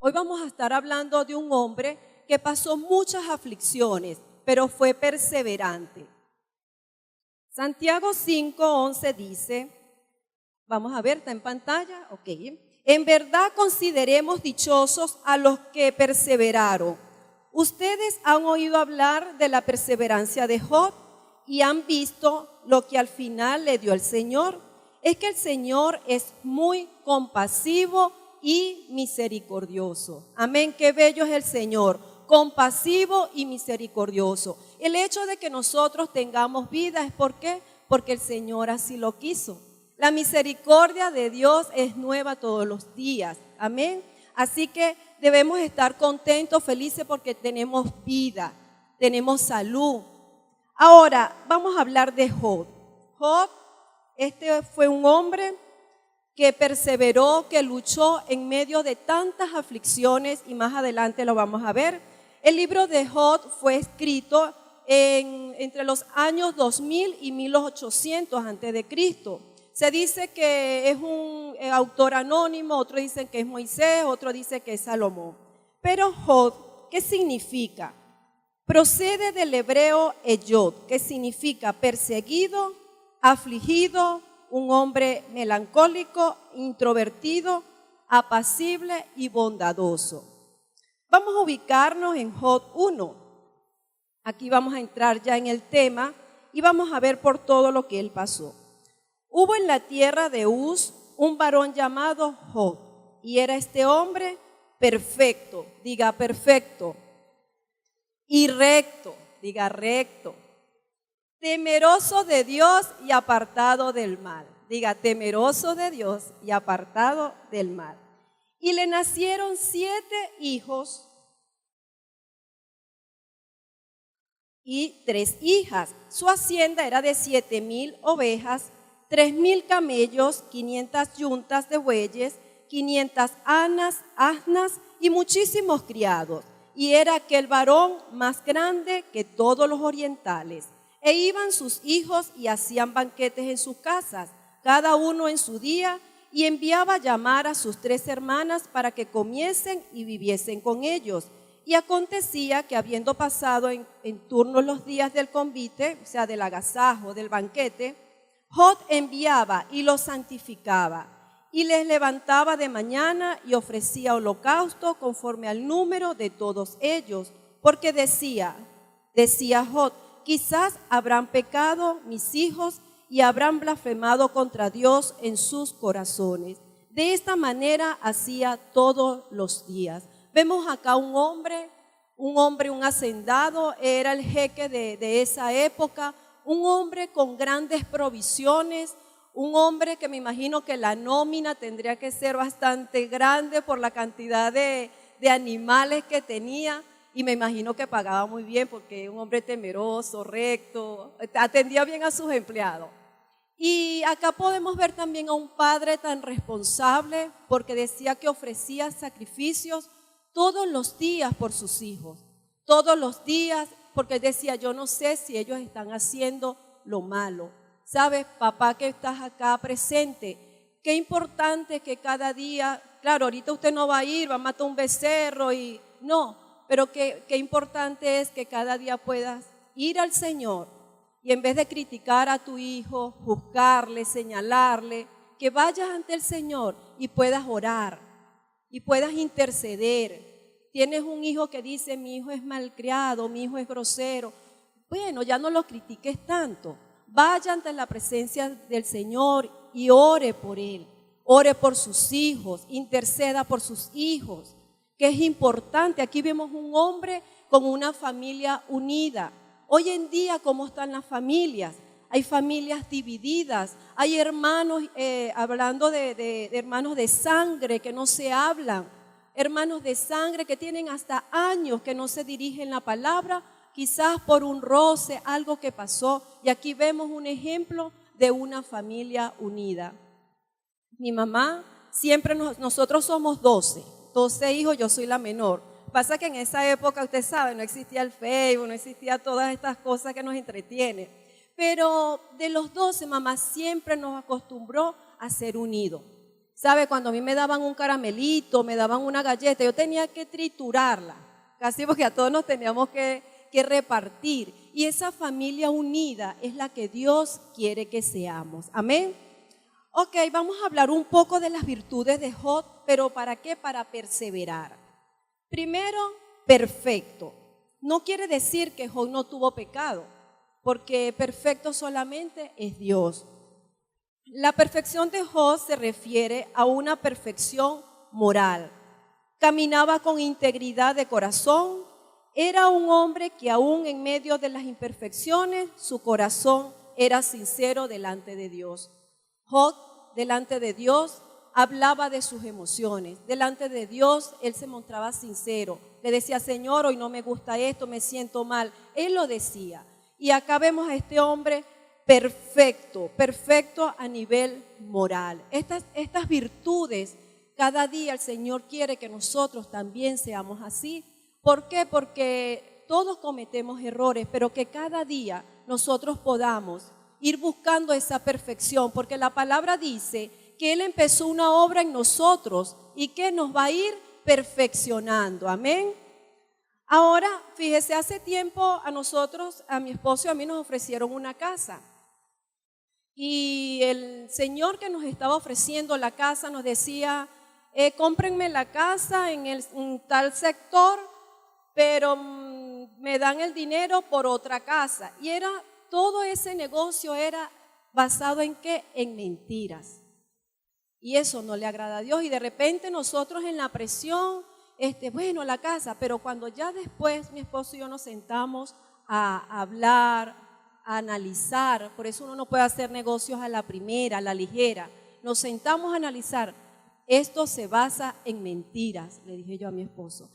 Hoy vamos a estar hablando de un hombre que pasó muchas aflicciones, pero fue perseverante. Santiago 5:11 dice, vamos a ver, está en pantalla, ok. En verdad consideremos dichosos a los que perseveraron. Ustedes han oído hablar de la perseverancia de Job y han visto lo que al final le dio el Señor. Es que el Señor es muy compasivo y misericordioso. Amén, qué bello es el Señor, compasivo y misericordioso. El hecho de que nosotros tengamos vida es ¿por qué? Porque el Señor así lo quiso. La misericordia de Dios es nueva todos los días. Amén. Así que debemos estar contentos, felices porque tenemos vida, tenemos salud. Ahora vamos a hablar de Job. Job, este fue un hombre que perseveró, que luchó en medio de tantas aflicciones y más adelante lo vamos a ver. El libro de Job fue escrito entre los años 2000 y 1800 antes de Cristo. Se dice que es un autor anónimo, otros dicen que es Moisés, otros dicen que es Salomón. Pero Job, ¿qué significa? Procede del hebreo eyod, que significa perseguido, afligido, un hombre melancólico, introvertido, apacible y bondadoso. Vamos a ubicarnos en Job 1. Aquí vamos a entrar ya en el tema y vamos a ver por todo lo que él pasó. Hubo en la tierra de Uz un varón llamado Job, y era este hombre perfecto, diga perfecto, y recto, diga recto, temeroso de Dios y apartado del mal. Diga, temeroso de Dios y apartado del mal. Y le nacieron 7 hijos y 3 hijas. Su hacienda era de 7,000 ovejas, 3,000 camellos, 500 yuntas de bueyes, 500 asnas y muchísimos criados. Y era aquel varón más grande que todos los orientales. E iban sus hijos y hacían banquetes en sus casas, cada uno en su día, y enviaba a llamar a sus 3 hermanas para que comiesen y viviesen con ellos. Y acontecía que habiendo pasado en turno los días del convite, o sea, del agasajo, del banquete, Job enviaba y los santificaba, y les levantaba de mañana y ofrecía holocausto conforme al número de todos ellos, porque decía Job, quizás habrán pecado mis hijos y habrán blasfemado contra Dios en sus corazones. De esta manera hacía todos los días. Vemos acá un hombre, un hacendado, era el jeque de esa época, un hombre con grandes provisiones, un hombre que me imagino que la nómina tendría que ser bastante grande por la cantidad de animales que tenía. Y me imagino que pagaba muy bien porque un hombre temeroso, recto, atendía bien a sus empleados. Y acá podemos ver también a un padre tan responsable porque decía que ofrecía sacrificios todos los días por sus hijos. Todos los días, porque decía, yo no sé si ellos están haciendo lo malo. ¿Sabes, papá, que estás acá presente? Qué importante que cada día, claro, ahorita usted no va a ir, va a matar un becerro y no. Pero qué importante es que cada día puedas ir al Señor y en vez de criticar a tu hijo, juzgarle, señalarle, que vayas ante el Señor y puedas orar y puedas interceder. Tienes un hijo que dice, mi hijo es malcriado, mi hijo es grosero. Bueno, ya no lo critiques tanto. Vaya ante la presencia del Señor y ore por él. Ore por sus hijos, interceda por sus hijos, que es importante. Aquí vemos un hombre con una familia unida. Hoy en día, ¿cómo están las familias? Hay familias divididas, hay hermanos, hablando de hermanos de sangre que no se hablan, hermanos de sangre que tienen hasta años que no se dirigen la palabra, quizás por un roce, algo que pasó. Y aquí vemos un ejemplo de una familia unida. Mi mamá, siempre nosotros somos 12 hijos, yo soy la menor. Pasa que en esa época, usted sabe, no existía el Facebook, no existía todas estas cosas que nos entretienen. Pero de los 12, mamá siempre nos acostumbró a ser unidos. ¿Sabe? Cuando a mí me daban un caramelito, me daban una galleta, yo tenía que triturarla, casi porque a todos nos teníamos que repartir. Y esa familia unida es la que Dios quiere que seamos. Amén. Ok, vamos a hablar un poco de las virtudes de Job, pero ¿para qué? Para perseverar. Primero, perfecto. No quiere decir que Job no tuvo pecado, porque perfecto solamente es Dios. La perfección de Job se refiere a una perfección moral. Caminaba con integridad de corazón. Era un hombre que aún en medio de las imperfecciones, su corazón era sincero delante de Dios. Job, delante de Dios, hablaba de sus emociones. Delante de Dios, él se mostraba sincero. Le decía, Señor, hoy no me gusta esto, me siento mal. Él lo decía. Y acá vemos a este hombre perfecto, perfecto a nivel moral. Estas virtudes, cada día el Señor quiere que nosotros también seamos así. ¿Por qué? Porque todos cometemos errores, pero que cada día nosotros podamos ir buscando esa perfección, porque la palabra dice que Él empezó una obra en nosotros y que nos va a ir perfeccionando. Amén. Ahora, fíjese, hace tiempo a nosotros, a mi esposo y a mí nos ofrecieron una casa. Y el señor que nos estaba ofreciendo la casa nos decía, cómprenme la casa en tal sector, pero me dan el dinero por otra casa. Y todo ese negocio era basado en ¿qué? En mentiras. Y eso no le agrada a Dios. Y de repente nosotros en la presión, bueno, la casa, pero cuando ya después mi esposo y yo nos sentamos a hablar, a analizar, por eso uno no puede hacer negocios a la primera, a la ligera. Nos sentamos a analizar, esto se basa en mentiras, le dije yo a mi esposo.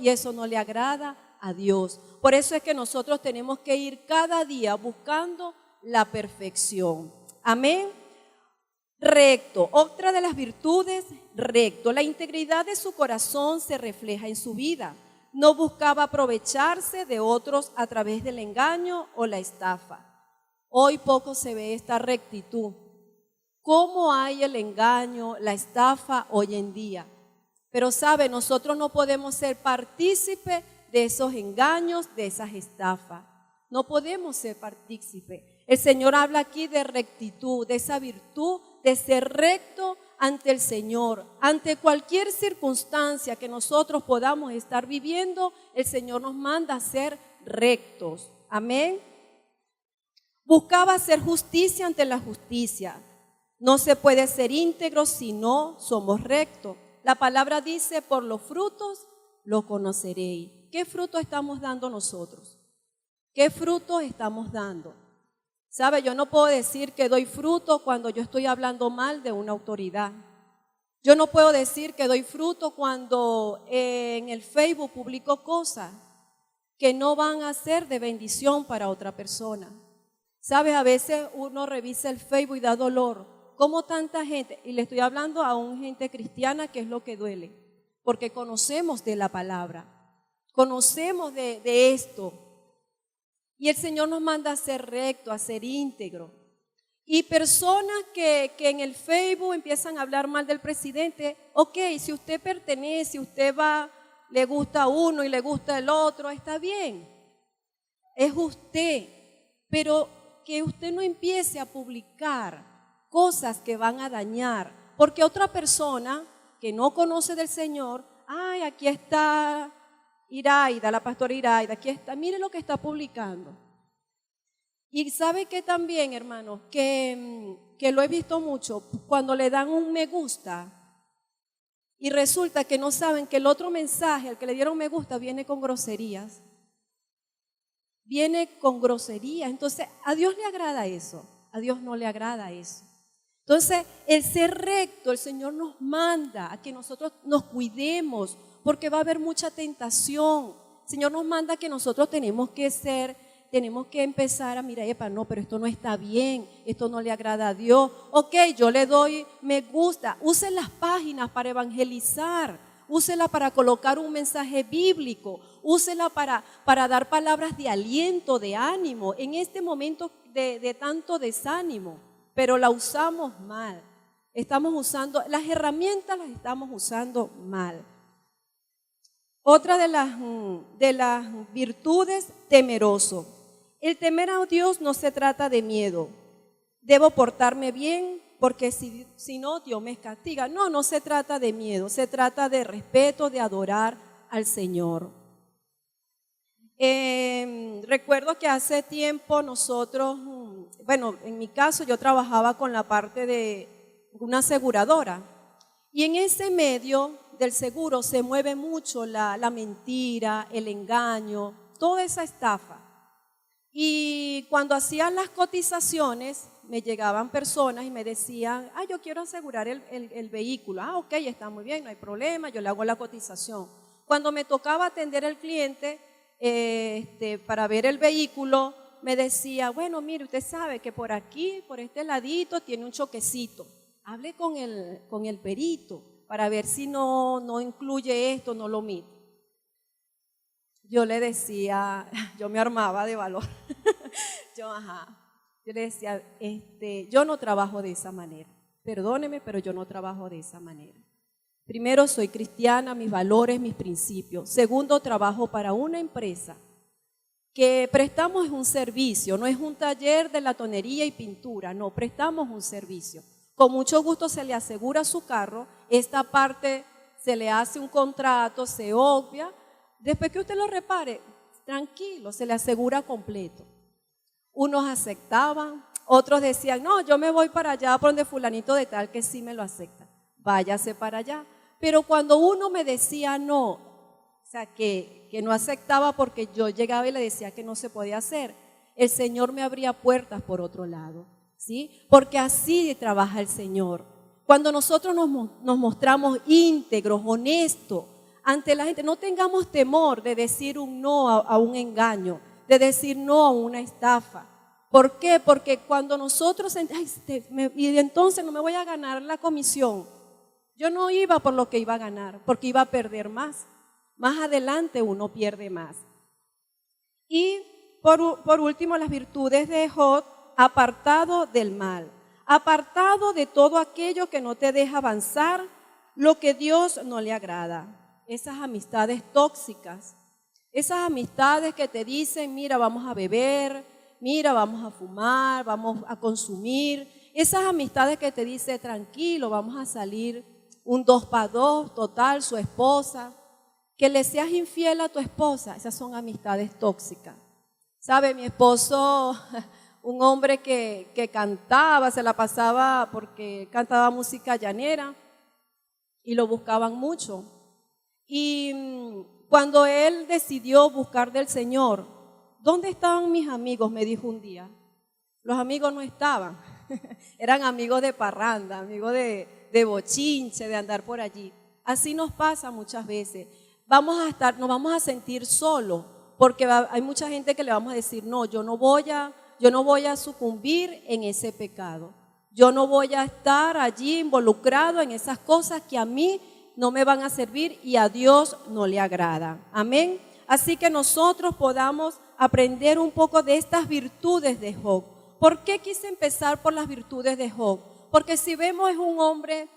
Y eso no le agrada a Dios. Por eso es que nosotros tenemos que ir cada día buscando la perfección. Amén. Recto. Otra de las virtudes, recto. La integridad de su corazón se refleja en su vida. No buscaba aprovecharse de otros a través del engaño o la estafa. Hoy poco se ve esta rectitud. ¿Cómo hay el engaño, la estafa hoy en día? Pero sabe, nosotros no podemos ser partícipes de esos engaños, de esas estafas. No podemos ser partícipes. El Señor habla aquí de rectitud, de esa virtud de ser recto ante el Señor. Ante cualquier circunstancia que nosotros podamos estar viviendo, el Señor nos manda a ser rectos. Amén. Buscaba hacer justicia ante la justicia. No se puede ser íntegro si no somos rectos. La palabra dice, por los frutos lo conoceréis. ¿Qué fruto estamos dando nosotros? ¿Qué fruto estamos dando? ¿Sabe? Yo no puedo decir que doy fruto cuando yo estoy hablando mal de una autoridad. Yo no puedo decir que doy fruto cuando en el Facebook publico cosas que no van a ser de bendición para otra persona. ¿Sabes? A veces uno revisa el Facebook y da dolor. ¿Cómo tanta gente? Y le estoy hablando a una gente cristiana, que es lo que duele, porque conocemos de la palabra, conocemos de esto. Y el Señor nos manda a ser recto, a ser íntegro. Y personas que en el Facebook empiezan a hablar mal del presidente, ok, si usted pertenece, usted va, le gusta a uno y le gusta el otro, está bien, es usted, pero que usted no empiece a publicar cosas que van a dañar, porque otra persona que no conoce del Señor, ay, aquí está Iraida, la pastora Iraida, aquí está, mire lo que está publicando. Y sabe que también, hermanos, que lo he visto mucho, cuando le dan un me gusta y resulta que no saben que el otro mensaje, al que le dieron me gusta, viene con groserías. Viene con groserías. Entonces, a Dios le agrada eso, a Dios no le agrada eso. Entonces, el ser recto, el Señor nos manda a que nosotros nos cuidemos, porque va a haber mucha tentación. El Señor nos manda a que nosotros tenemos que empezar a mirar, no, pero esto no está bien, esto no le agrada a Dios. Ok, yo le doy me gusta. Use las páginas para evangelizar, úsela para colocar un mensaje bíblico, úsela para dar palabras de aliento, de ánimo, en este momento de tanto desánimo. Pero la usamos mal. Estamos usando, las herramientas las estamos usando mal. Otra de las virtudes, temeroso. El temer a Dios no se trata de miedo. Debo portarme bien porque si no, Dios me castiga. No, no se trata de miedo, se trata de respeto, de adorar al Señor. Recuerdo que hace tiempo nosotros, bueno, en mi caso yo trabajaba con la parte de una aseguradora y en ese medio del seguro se mueve mucho la mentira, el engaño, toda esa estafa. Y cuando hacían las cotizaciones, me llegaban personas y me decían, yo quiero asegurar el vehículo. Ok, está muy bien, no hay problema, yo le hago la cotización. Cuando me tocaba atender al cliente para ver el vehículo, me decía, bueno, mire, usted sabe que por aquí, por este ladito, tiene un choquecito. Hable con el perito para ver si no incluye esto, no lo mide. Yo le decía, yo me armaba de valor. Yo le decía, yo no trabajo de esa manera. Perdóneme, pero yo no trabajo de esa manera. Primero, soy cristiana, mis valores, mis principios. Segundo, trabajo para una empresa que prestamos un servicio, no es un taller de latonería y pintura, no, prestamos un servicio. Con mucho gusto se le asegura su carro, esta parte se le hace un contrato, se obvia. Después que usted lo repare, tranquilo, se le asegura completo. Unos aceptaban, otros decían, no, yo me voy para allá por donde fulanito de tal que sí me lo acepta. Váyase para allá. Pero cuando uno me decía no, o sea, que no aceptaba porque yo llegaba y le decía que no se podía hacer, el Señor me abría puertas por otro lado, ¿sí? Porque así trabaja el Señor. Cuando nosotros nos mostramos íntegros, honestos, ante la gente, no tengamos temor de decir un no a un engaño, de decir no a una estafa. ¿Por qué? Porque cuando nosotros, y entonces no me voy a ganar la comisión. Yo no iba por lo que iba a ganar, porque iba a perder más. Más adelante uno pierde más. Y por último, las virtudes de Job, apartado del mal, apartado de todo aquello que no te deja avanzar, lo que Dios no le agrada. Esas amistades tóxicas, esas amistades que te dicen, mira, vamos a beber, mira, vamos a fumar, vamos a consumir. Esas amistades que te dicen, tranquilo, vamos a salir un 2 para 2, total, su esposa. Que le seas infiel a tu esposa, esas son amistades tóxicas. ¿Sabe? Mi esposo, un hombre que cantaba, se la pasaba porque cantaba música llanera y lo buscaban mucho. Y cuando él decidió buscar del Señor, ¿dónde estaban mis amigos? Me dijo un día. Los amigos no estaban, eran amigos de parranda, amigos de bochinche, de andar por allí. Así nos pasa muchas veces. Nos vamos a sentir solos, porque hay mucha gente que le vamos a decir, no, yo no voy a sucumbir en ese pecado. Yo no voy a estar allí involucrado en esas cosas que a mí no me van a servir y a Dios no le agrada. Amén. Así que nosotros podamos aprender un poco de estas virtudes de Job. ¿Por qué quise empezar por las virtudes de Job? Porque si vemos es un hombre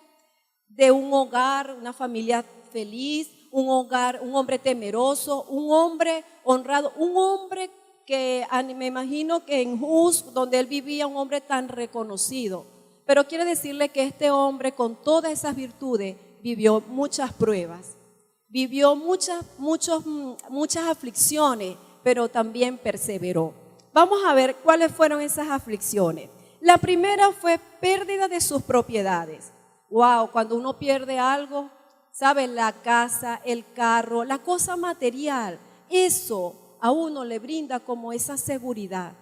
de un hogar, una familia feliz, un hombre temeroso, un hombre honrado, un hombre que me imagino que en Uz, donde él vivía, un hombre tan reconocido. Pero quiero decirle que este hombre con todas esas virtudes vivió muchas pruebas, vivió muchas aflicciones, pero también perseveró. Vamos a ver cuáles fueron esas aflicciones. La primera fue pérdida de sus propiedades. Wow, cuando uno pierde algo, ¿sabe? La casa, el carro, la cosa material, eso a uno le brinda como esa seguridad.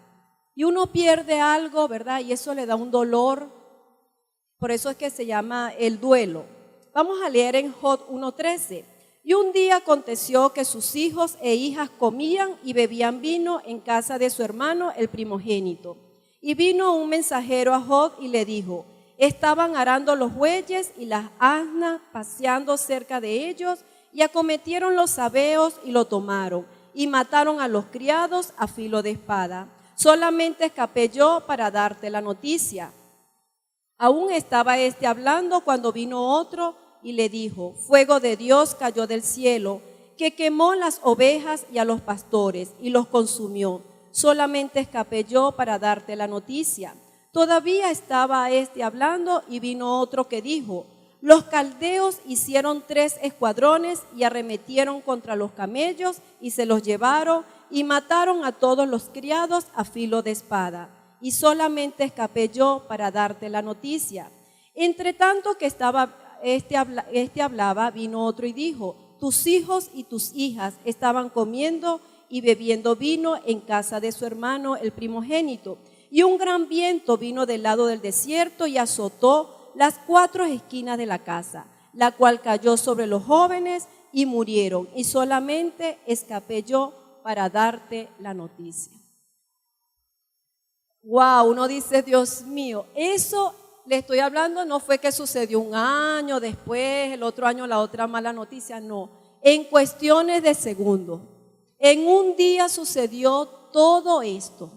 Y uno pierde algo, ¿verdad? Y eso le da un dolor. Por eso es que se llama el duelo. Vamos a leer en Job 1:13. Y un día aconteció que sus hijos e hijas comían y bebían vino en casa de su hermano, el primogénito. Y vino un mensajero a Job y le dijo, estaban arando los bueyes y las asnas paseando cerca de ellos, y acometieron los sabeos y lo tomaron, y mataron a los criados a filo de espada. Solamente escapé yo para darte la noticia. Aún estaba éste hablando cuando vino otro y le dijo: fuego de Dios cayó del cielo, que quemó las ovejas y a los pastores y los consumió. Solamente escapé yo para darte la noticia. Todavía estaba éste hablando y vino otro que dijo: los caldeos hicieron 3 escuadrones y arremetieron contra los camellos y se los llevaron y mataron a todos los criados a filo de espada. Y solamente escapé yo para darte la noticia. Entre tanto que estaba este hablaba, vino otro y dijo: tus hijos y tus hijas estaban comiendo y bebiendo vino en casa de su hermano el primogénito. Y un gran viento vino del lado del desierto y azotó las 4 esquinas de la casa, la cual cayó sobre los jóvenes y murieron. Y solamente escapé yo para darte la noticia. Wow, uno dice: Dios mío, eso le estoy hablando, no fue que sucedió un año después, el otro año la otra mala noticia, no. En cuestiones de segundos. En un día sucedió todo esto.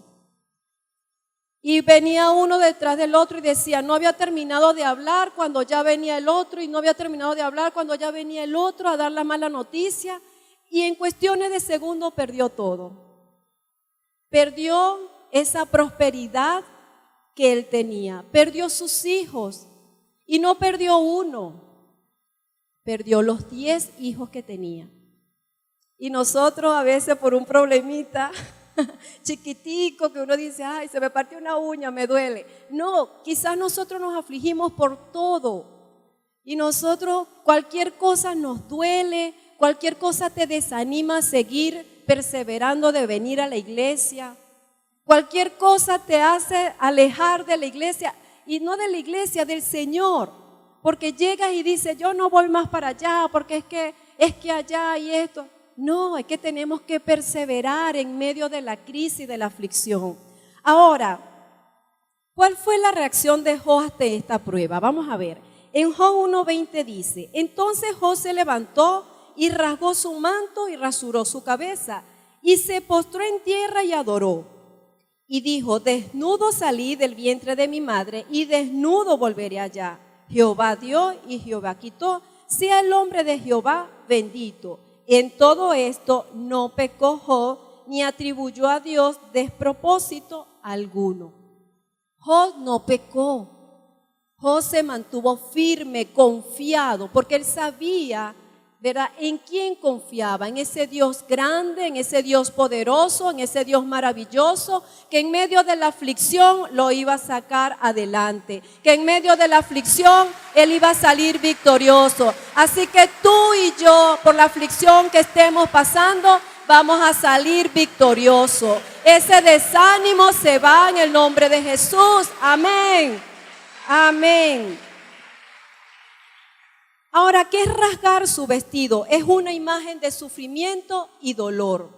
Y venía uno detrás del otro y decía: no había terminado de hablar cuando ya venía el otro, y no había terminado de hablar cuando ya venía el otro a dar la mala noticia. Y en cuestiones de segundos perdió todo. Perdió esa prosperidad que él tenía. Perdió sus hijos. Y no perdió uno. Perdió los 10 hijos que tenía. Y nosotros a veces por un problemita chiquitico que uno dice: ay, se me partió una uña, me duele. No, quizás nosotros nos afligimos por todo. Y nosotros, cualquier cosa nos duele, cualquier cosa te desanima a seguir perseverando de venir a la iglesia. Cualquier cosa te hace alejar de la iglesia, y no de la iglesia, del Señor. Porque llegas y dices: yo no voy más para allá, porque es que allá y esto. No, es que tenemos que perseverar en medio de la crisis, de la aflicción. Ahora, ¿cuál fue la reacción de Job ante esta prueba? Vamos a ver. En Job 1:20 dice: entonces Job se levantó y rasgó su manto y rasuró su cabeza y se postró en tierra y adoró. Y dijo: desnudo salí del vientre de mi madre y desnudo volveré allá. Jehová dio y Jehová quitó. Sea el hombre de Jehová bendito. En todo esto no pecó Job ni atribuyó a Dios despropósito alguno. Job no pecó. Job se mantuvo firme, confiado, porque él sabía, ¿verdad?, en quién confiaba, en ese Dios grande, en ese Dios poderoso, en ese Dios maravilloso, que en medio de la aflicción lo iba a sacar adelante, que en medio de la aflicción él iba a salir victorioso. Así que tú y yo, por la aflicción que estemos pasando, vamos a salir victoriosos. Ese desánimo se va en el nombre de Jesús. Amén. Amén. Ahora, ¿qué es rasgar su vestido? Es una imagen de sufrimiento y dolor.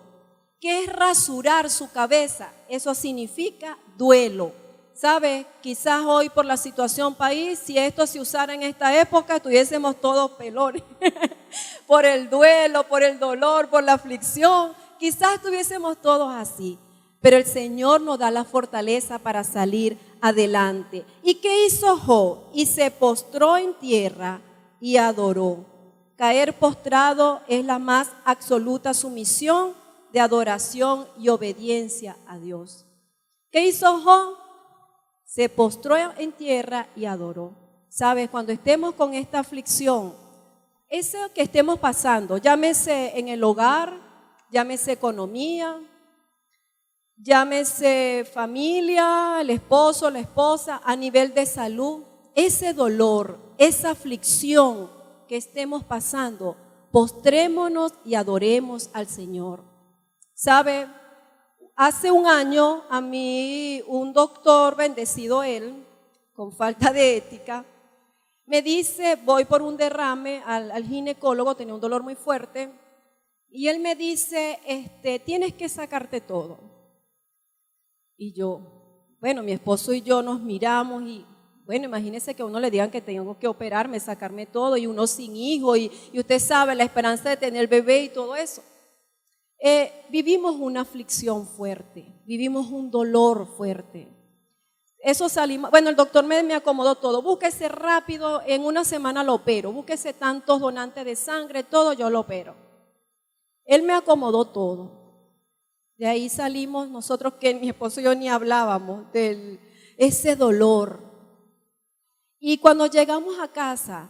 ¿Qué es rasurar su cabeza? Eso significa duelo. ¿Sabe? Quizás hoy por la situación país, si esto se usara en esta época, estuviésemos todos pelones. Por el duelo, por el dolor, por la aflicción. Quizás estuviésemos todos así. Pero el Señor nos da la fortaleza para salir adelante. ¿Y qué hizo Job? Y se postró en tierra y adoró. Caer postrado es la más absoluta sumisión de adoración y obediencia a Dios. ¿Qué hizo Job? Se postró en tierra y adoró. ¿Sabes? Cuando estemos con esta aflicción, eso que estemos pasando, llámese en el hogar, llámese economía, llámese familia, el esposo, la esposa, a nivel de salud, ese dolor, esa aflicción que estemos pasando, postrémonos y adoremos al Señor. ¿Sabe? Hace un año a mí un doctor, bendecido él, con falta de ética, me dice: voy por un derrame al ginecólogo, tenía un dolor muy fuerte, y él me dice: tienes que sacarte todo. Y yo, bueno, mi esposo y yo nos miramos y, bueno, imagínese que a uno le digan que tengo que operarme, sacarme todo, y uno sin hijo, y usted sabe, la esperanza de tener bebé y todo eso. Vivimos una aflicción fuerte, vivimos un dolor fuerte. Eso salimos, bueno, el doctor me acomodó todo. Búsquese rápido, en una semana lo opero. Búsquese tantos donantes de sangre, todo, yo lo opero. Él me acomodó todo. De ahí salimos nosotros, que mi esposo y yo ni hablábamos de ese dolor. Y cuando llegamos a casa,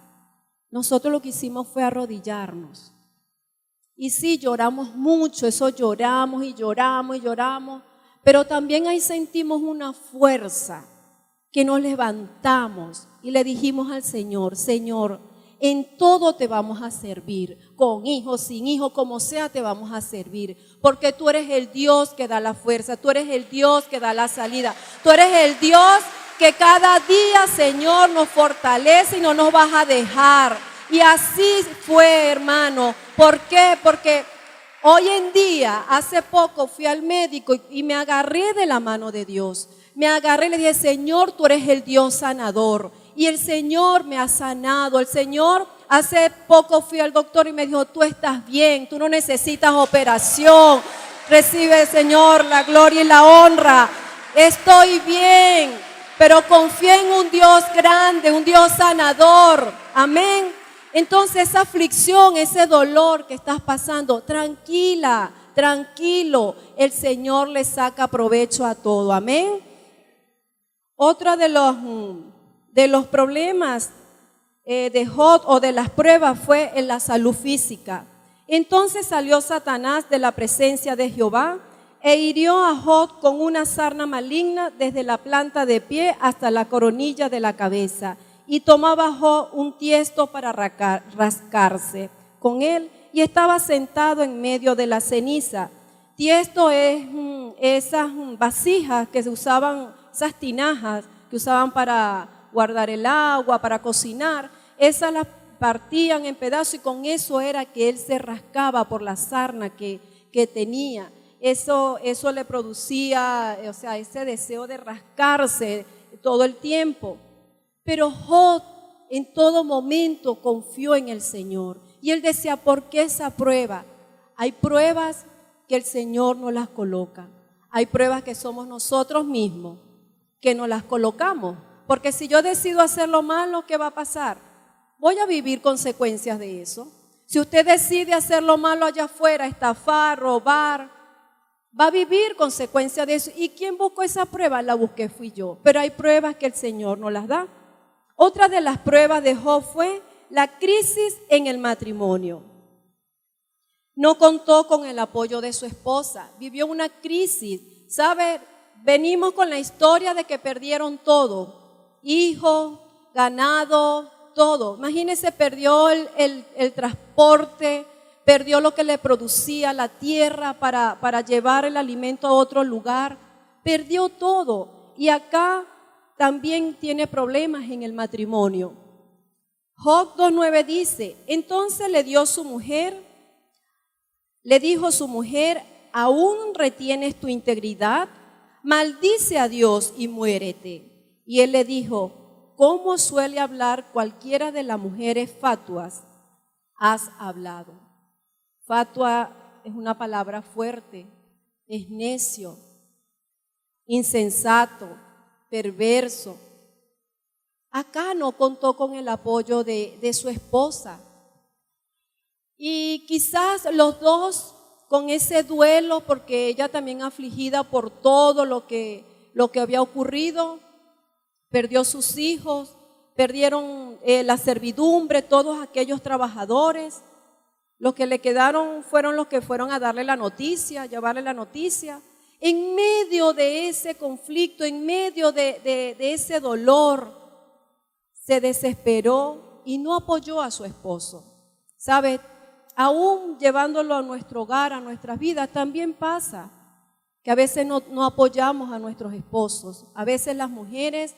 nosotros lo que hicimos fue arrodillarnos. Y sí, lloramos mucho, eso lloramos y lloramos y lloramos. Pero también ahí sentimos una fuerza que nos levantamos y le dijimos al Señor: Señor, en todo te vamos a servir, con hijos, sin hijos, como sea te vamos a servir, porque tú eres el Dios que da la fuerza, tú eres el Dios que da la salida, tú eres el Dios que cada día, Señor, nos fortalece y no nos vas a dejar. Y así fue, hermano. ¿Por qué? Porque hoy en día, hace poco fui al médico y me agarré de la mano de Dios. Me agarré y le dije: Señor, tú eres el Dios sanador. Y el Señor me ha sanado. El Señor, hace poco fui al doctor y me dijo: tú estás bien, tú no necesitas operación. Recibe, Señor, la gloria y la honra. Estoy bien, pero confía en un Dios grande, un Dios sanador. Amén. Entonces esa aflicción, ese dolor que estás pasando, tranquila, tranquilo, el Señor le saca provecho a todo. Amén. Otro de los problemas de Job, o de las pruebas, fue en la salud física. Entonces salió Satanás de la presencia de Jehová e hirió a Job con una sarna maligna desde la planta de pie hasta la coronilla de la cabeza. Y tomaba Job un tiesto para rascarse con él, y estaba sentado en medio de la ceniza. Tiesto es esas vasijas que se usaban, esas tinajas que usaban para guardar el agua, para cocinar. Esas las partían en pedazos y con eso era que él se rascaba por la sarna que tenía. Eso le producía, o sea, ese deseo de rascarse todo el tiempo. Pero Job en todo momento confió en el Señor. Y él decía: ¿por qué esa prueba? Hay pruebas que el Señor nos las coloca. Hay pruebas que somos nosotros mismos que nos las colocamos. Porque si yo decido hacer lo malo, ¿qué va a pasar? Voy a vivir consecuencias de eso. Si usted decide hacer lo malo allá afuera, estafar, robar, va a vivir consecuencias de eso. ¿Y quién buscó esa prueba? La busqué, fui yo. Pero hay pruebas que el Señor nos las da. Otra de las pruebas de Job fue la crisis en el matrimonio. No contó con el apoyo de su esposa, vivió una crisis. ¿Sabe? Venimos con la historia de que perdieron todo: hijos, ganado, todo. Imagínense, perdió el transporte, perdió lo que le producía la tierra para llevar el alimento a otro lugar, perdió todo. Y acá también tiene problemas en el matrimonio. Job 2:9 dice: entonces le dijo su mujer: ¿aún retienes tu integridad? Maldice a Dios y muérete. Y él le dijo: ¿cómo suele hablar cualquiera de las mujeres fatuas? Has hablado. Fatua es una palabra fuerte, es necio, insensato, perverso. Acá no contó con el apoyo de su esposa. Y quizás los dos con ese duelo, porque ella también afligida por todo lo que había ocurrido, perdió sus hijos, perdieron la servidumbre, todos aquellos trabajadores. Los que le quedaron fueron los que fueron a darle la noticia, llevarle la noticia. En medio de ese conflicto, en medio de ese dolor, se desesperó y no apoyó a su esposo. ¿Sabe? Aún llevándolo a nuestro hogar, a nuestras vidas, también pasa que a veces no apoyamos a nuestros esposos. A veces las mujeres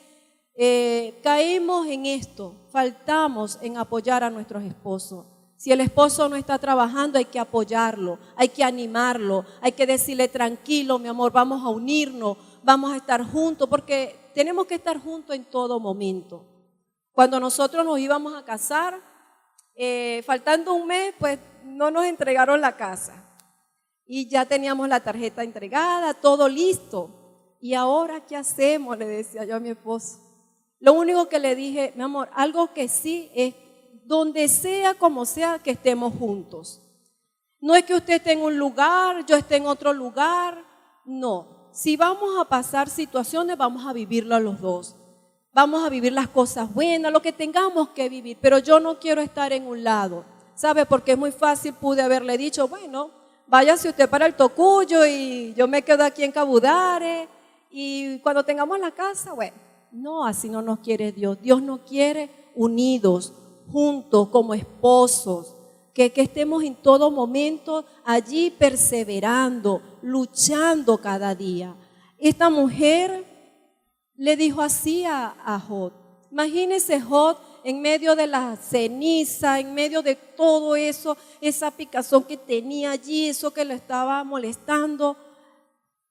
caemos en esto, faltamos en apoyar a nuestros esposos. Si el esposo no está trabajando, hay que apoyarlo, hay que animarlo, hay que decirle: tranquilo, mi amor, vamos a unirnos, vamos a estar juntos, porque tenemos que estar juntos en todo momento. Cuando nosotros nos íbamos a casar, faltando un mes, pues no nos entregaron la casa y ya teníamos la tarjeta entregada, todo listo. ¿y ahora qué hacemos? Le decía yo a mi esposo. Lo único que le dije, mi amor, algo que sí es, donde sea, como sea, que estemos juntos. No es que usted esté en un lugar, yo esté en otro lugar, no. Si vamos a pasar situaciones, vamos a vivirlo a los dos. Vamos a vivir las cosas buenas, lo que tengamos que vivir, pero yo no quiero estar en un lado, ¿sabe? Porque es muy fácil, pude haberle dicho, bueno, váyase usted para el Tocuyo y yo me quedo aquí en Cabudare y cuando tengamos la casa, bueno, no, así no nos quiere Dios. Dios nos quiere unidos, juntos, como esposos, que estemos en todo momento allí perseverando, luchando cada día. Esta mujer le dijo así a Jod. Imagínese Jod en medio de la ceniza, en medio de todo eso, esa picazón que tenía allí, eso que le estaba molestando.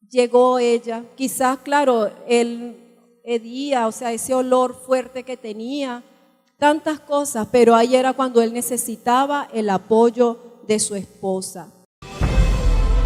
Llegó ella, quizás, claro, el hedía, o sea, ese olor fuerte que tenía, tantas cosas, pero ahí era cuando él necesitaba el apoyo de su esposa.